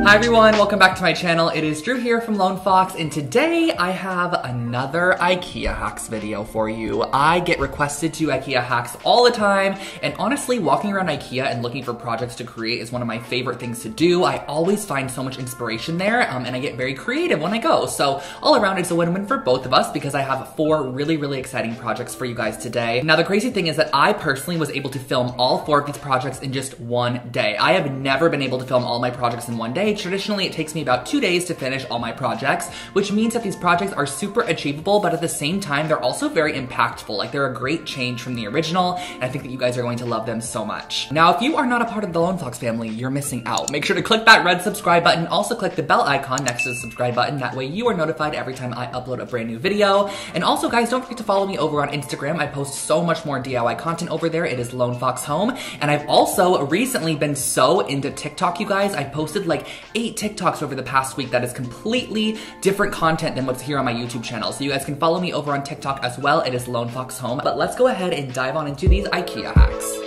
Hi everyone, welcome back to my channel. It is Drew here from Lone Fox, and today I have another IKEA hacks video for you. I get requested to IKEA hacks all the time, and honestly, walking around IKEA and looking for projects to create is one of my favorite things to do. I always find so much inspiration there, and I get very creative when I go. So all around, it's a win-win for both of us because I have 4 really exciting projects for you guys today. Now, the crazy thing is that I personally was able to film all 4 of these projects in just one day. I have never been able to film all my projects in one day. Traditionally, it takes me about 2 days to finish all my projects, which means that these projects are super achievable, but at the same time, they're also very impactful. Like, they're a great change from the original, and I think that you guys are going to love them so much. Now, if you are not a part of the Lone Fox family, you're missing out. Make sure to click that red subscribe button. Also, click the bell icon next to the subscribe button. That way, you are notified every time I upload a brand new video. And also, guys, don't forget to follow me over on Instagram. I post so much more DIY content over there. It is Lone Fox Home. And I've also recently been so into TikTok, you guys. I posted like 8 TikToks over the past week that is completely different content than what's here on my YouTube channel. So you guys can follow me over on TikTok as well. It is Lone Fox Home. But let's go ahead and dive on into these IKEA hacks.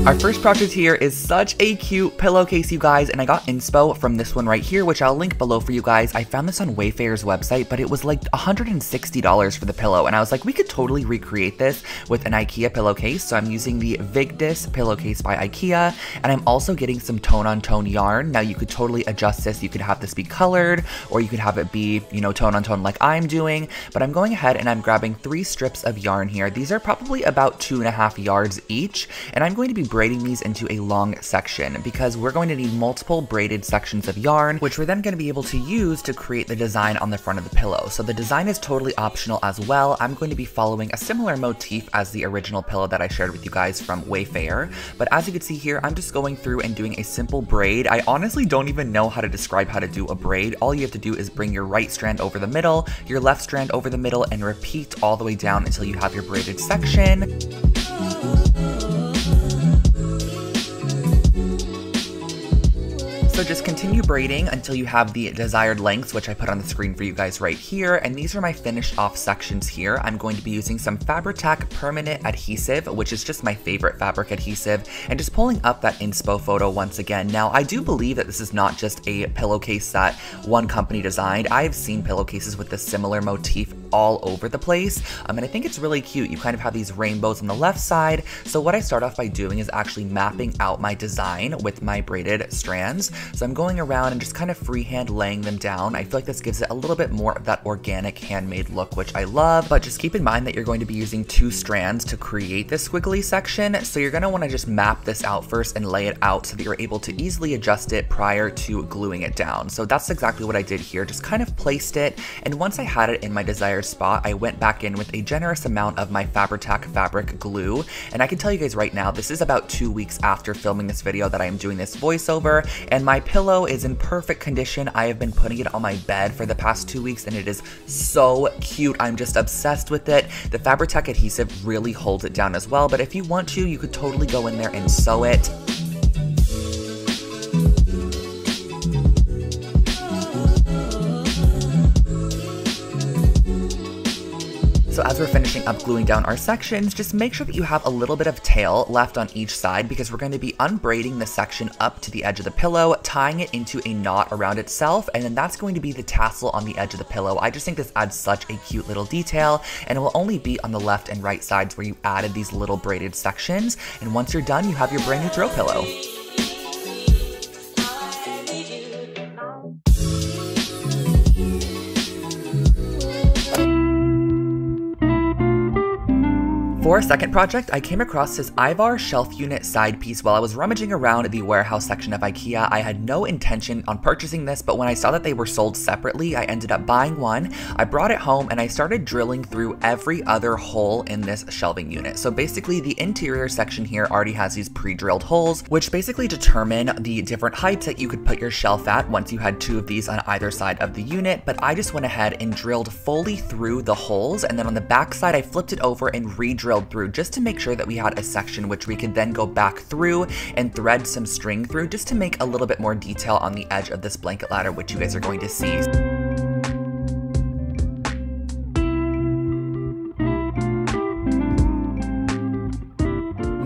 Our first project here is such a cute pillowcase, you guys, and I got inspo from this one right here, which I'll link below for you guys. I found this on Wayfair's website, but it was like $160 for the pillow, and I was like, we could totally recreate this with an IKEA pillowcase. So I'm using the Vigdis pillowcase by IKEA, and I'm also getting some tone-on-tone yarn. Now, you could totally adjust this. You could have this be colored, or you could have it be, you know, tone-on-tone like I'm doing, but I'm going ahead and I'm grabbing 3 strips of yarn here. These are probably about 2.5 yards each, and I'm going to be braiding these into a long section because we're going to need multiple braided sections of yarn, which we're then going to be able to use to create the design on the front of the pillow. So the design is totally optional as well. I'm going to be following a similar motif as the original pillow that I shared with you guys from Wayfair. But as you can see here, I'm just going through and doing a simple braid. I honestly don't even know how to describe how to do a braid. All you have to do is bring your right strand over the middle, your left strand over the middle, and repeat all the way down until you have your braided section. So just continue braiding until you have the desired lengths, which I put on the screen for you guys right here. And these are my finished off sections here. I'm going to be using some Fabri-Tac permanent adhesive, which is just my favorite fabric adhesive, and just pulling up that inspo photo once again. Now, I do believe that this is not just a pillowcase that one company designed. I've seen pillowcases with this similar motif all over the place, and I think it's really cute. You kind of have these rainbows on the left side. So what I start off by doing is actually mapping out my design with my braided strands. So I'm going around and just kind of freehand laying them down. I feel like this gives it a little bit more of that organic handmade look, which I love. But just keep in mind that you're going to be using 2 strands to create this squiggly section. So you're going to want to just map this out first and lay it out so that you're able to easily adjust it prior to gluing it down. So that's exactly what I did here. Just kind of placed it. And once I had it in my desired spot, I went back in with a generous amount of my Fabri-Tac fabric glue. And I can tell you guys right now, this is about 2 weeks after filming this video that I am doing this voiceover, and my pillow is in perfect condition. I have been putting it on my bed for the past 2 weeks, and it is so cute. I'm just obsessed with it. The Fabri-Tac adhesive really holds it down as well, but if you want to, you could totally go in there and sew it. So as we're finishing up gluing down our sections, just make sure that you have a little bit of tail left on each side because we're going to be unbraiding the section up to the edge of the pillow, tying it into a knot around itself, and then that's going to be the tassel on the edge of the pillow. I just think this adds such a cute little detail, and it will only be on the left and right sides where you added these little braided sections. And once you're done, you have your brand new throw pillow. For a second project, I came across this Ivar shelf unit side piece while I was rummaging around the warehouse section of IKEA. I had no intention on purchasing this, but when I saw that they were sold separately, I ended up buying one. I brought it home and I started drilling through every other hole in this shelving unit. So basically the interior section here already has these pre-drilled holes, which basically determine the different heights that you could put your shelf at once you had 2 of these on either side of the unit. But I just went ahead and drilled fully through the holes, and then on the back side I flipped it over and re-drilled through just to make sure that we had a section which we could then go back through and thread some string through just to make a little bit more detail on the edge of this blanket ladder, which you guys are going to see.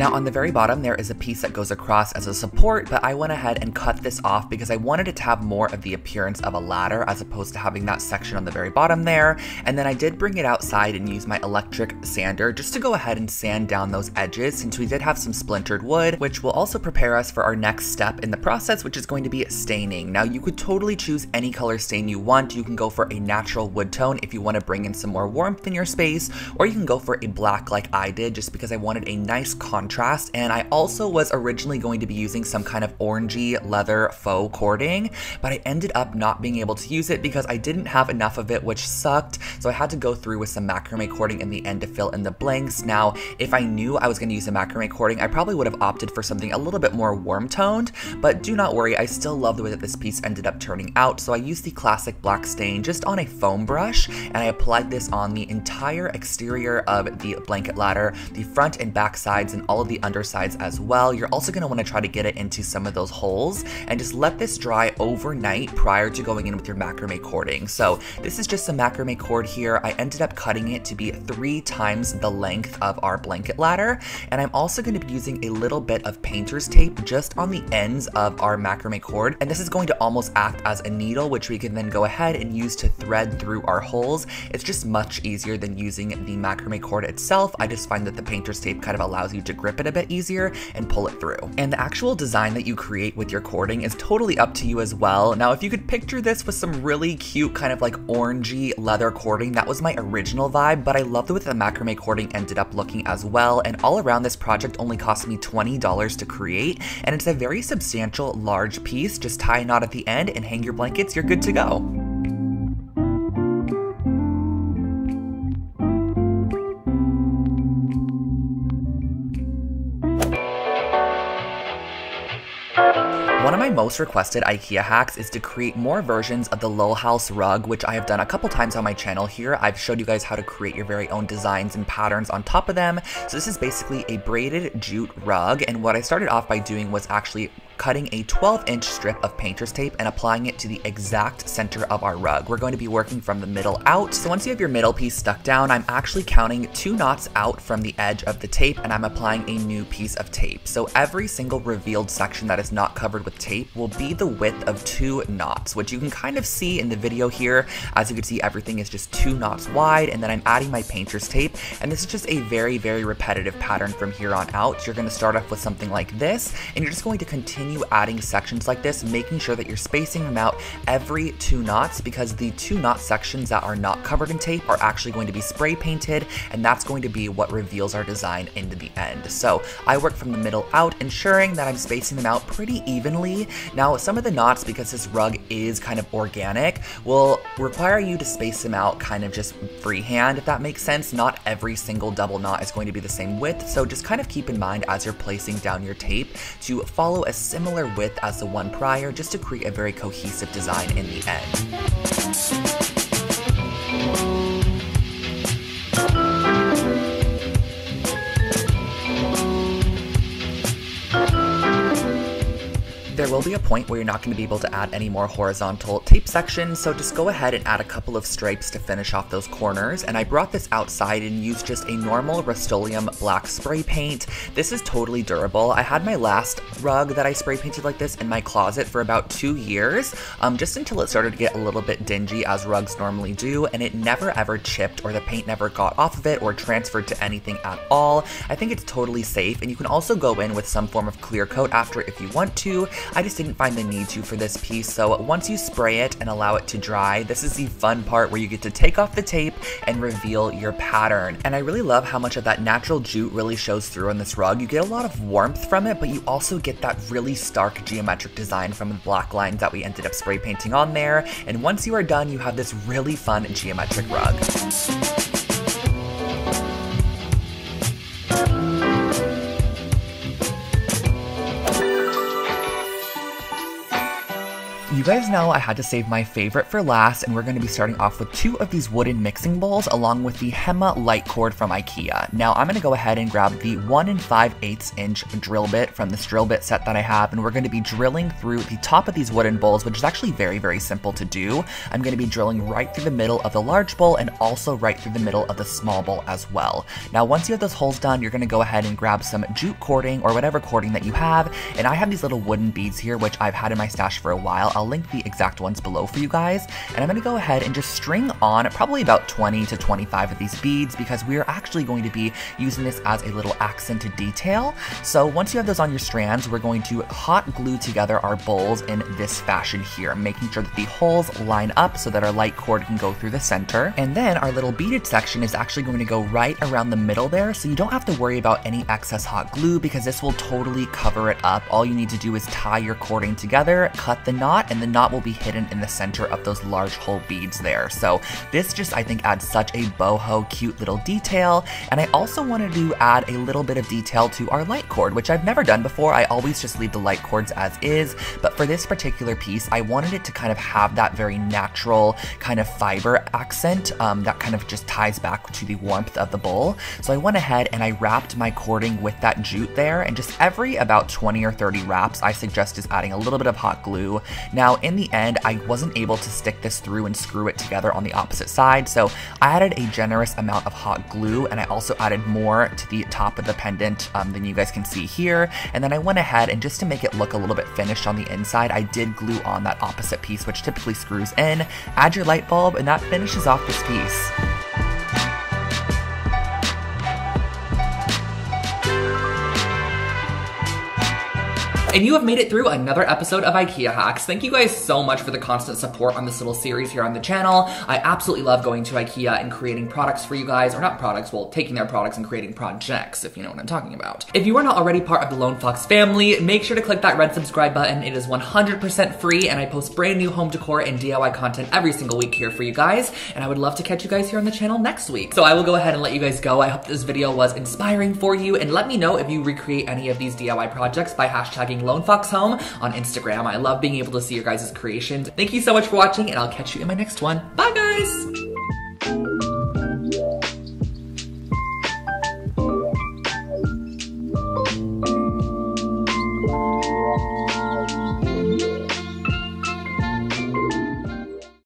Now on the very bottom there is a piece that goes across as a support, but I went ahead and cut this off because I wanted it to have more of the appearance of a ladder as opposed to having that section on the very bottom there. And then I did bring it outside and use my electric sander just to go ahead and sand down those edges, since we did have some splintered wood, which will also prepare us for our next step in the process, which is going to be staining. Now you could totally choose any color stain you want. You can go for a natural wood tone if you want to bring in some more warmth in your space, or you can go for a black like I did just because I wanted a nice contrast. And I also was originally going to be using some kind of orangey leather faux cording, but I ended up not being able to use it because I didn't have enough of it, which sucked. So I had to go through with some macrame cording in the end to fill in the blanks. Now, if I knew I was going to use a macrame cording, I probably would have opted for something a little bit more warm toned, but do not worry, I still love the way that this piece ended up turning out. So I used the classic black stain just on a foam brush, and I applied this on the entire exterior of the blanket ladder, the front and back sides, and all of the undersides as well. You're also going to want to try to get it into some of those holes and just let this dry overnight prior to going in with your macrame cording. So this is just a macrame cord here. I ended up cutting it to be 3 times the length of our blanket ladder, and I'm also going to be using a little bit of painter's tape just on the ends of our macrame cord, and this is going to almost act as a needle, which we can then go ahead and use to thread through our holes. It's just much easier than using the macrame cord itself. I just find that the painter's tape kind of allows you to grip it a bit easier and pull it through. And the actual design that you create with your cording is totally up to you as well. Now, if you could picture this with some really cute kind of like orangey leather cording, that was my original vibe, but I love the way the macrame cording ended up looking as well. And all around, this project only cost me $20 to create, and it's a very substantial large piece. Just tie a knot at the end and hang your blankets, you're good to go. One of my most requested IKEA hacks is to create more versions of the Lil House rug, which I have done a couple times on my channel here. I've showed you guys how to create your very own designs and patterns on top of them. So this is basically a braided jute rug, and what I started off by doing was actually cutting a 12-inch strip of painter's tape and applying it to the exact center of our rug. We're going to be working from the middle out. So once you have your middle piece stuck down, I'm actually counting 2 knots out from the edge of the tape, and I'm applying a new piece of tape. So every single revealed section that is not covered with tape will be the width of 2 knots, which you can kind of see in the video here. As you can see, everything is just 2 knots wide, and then I'm adding my painter's tape, and this is just a very, very repetitive pattern from here on out. You're going to start off with something like this, and you're just going to continue adding sections like this, making sure that you're spacing them out every 2 knots, because the 2 knot sections that are not covered in tape are actually going to be spray painted, and that's going to be what reveals our design into the end. So I work from the middle out, ensuring that I'm spacing them out pretty evenly. Now, some of the knots, because this rug is kind of organic, will require you to space them out kind of just freehand, if that makes sense. Not every single double knot is going to be the same width, so just kind of keep in mind as you're placing down your tape to follow a similar width as the one prior, just to create a very cohesive design in the end. There will be a point where you're not going to be able to add any more horizontal tape sections, so just go ahead and add a couple of stripes to finish off those corners. And I brought this outside and used just a normal Rust-Oleum black spray paint. This is totally durable. I had my last rug that I spray painted like this in my closet for about 2 years, just until it started to get a little bit dingy, as rugs normally do, and it never ever chipped, or the paint never got off of it or transferred to anything at all. I think it's totally safe, and you can also go in with some form of clear coat after if you want to. I just didn't find the need to for this piece, so once you spray it and allow it to dry, this is the fun part where you get to take off the tape and reveal your pattern. And I really love how much of that natural jute really shows through on this rug. You get a lot of warmth from it, but you also get that really stark geometric design from the black lines that we ended up spray painting on there. And once you are done, you have this really fun geometric rug. You guys know I had to save my favorite for last, and we're going to be starting off with 2 of these wooden mixing bowls along with the Hema light cord from IKEA. Now I'm going to go ahead and grab the 1 5/8 inch drill bit from this drill bit set that I have, and we're going to be drilling through the top of these wooden bowls, which is actually very, very simple to do. I'm going to be drilling right through the middle of the large bowl and also right through the middle of the small bowl as well. Now once you have those holes done, you're going to go ahead and grab some jute cording or whatever cording that you have, and I have these little wooden beads here which I've had in my stash for a while. I'll link the exact ones below for you guys, and I'm going to go ahead and just string on probably about 20 to 25 of these beads because we are actually going to be using this as a little accented detail. So once you have those on your strands, we're going to hot glue together our bowls in this fashion here, making sure that the holes line up so that our light cord can go through the center. And then our little beaded section is actually going to go right around the middle there, so you don't have to worry about any excess hot glue because this will totally cover it up. All you need to do is tie your cording together, cut the knot, and the knot will be hidden in the center of those large hole beads there. So this just, I think, adds such a boho cute little detail. And I also wanted to add a little bit of detail to our light cord, which I've never done before. I always just leave the light cords as is, but for this particular piece, I wanted it to kind of have that very natural kind of fiber accent that kind of just ties back to the warmth of the bowl. So I went ahead and I wrapped my cording with that jute there, and just every about 20 or 30 wraps, I suggest is adding a little bit of hot glue. Now in the end, I wasn't able to stick this through and screw it together on the opposite side, so I added a generous amount of hot glue, and I also added more to the top of the pendant than you guys can see here. And then I went ahead and just to make it look a little bit finished on the inside, I did glue on that opposite piece, which typically screws in. Add your light bulb, and that finishes off this piece. And you have made it through another episode of IKEA Hacks. Thank you guys so much for the constant support on this little series here on the channel. I absolutely love going to IKEA and creating products for you guys, or not products, well, taking their products and creating projects, if you know what I'm talking about. If you are not already part of the Lone Fox family, make sure to click that red subscribe button. It is 100% free, and I post brand new home decor and DIY content every single week here for you guys, and I would love to catch you guys here on the channel next week. So I will go ahead and let you guys go. I hope this video was inspiring for you, and let me know if you recreate any of these DIY projects by hashtagging LoneFoxHome on Instagram. I love being able to see your guys' creations. Thank you so much for watching, and I'll catch you in my next one. Bye, guys!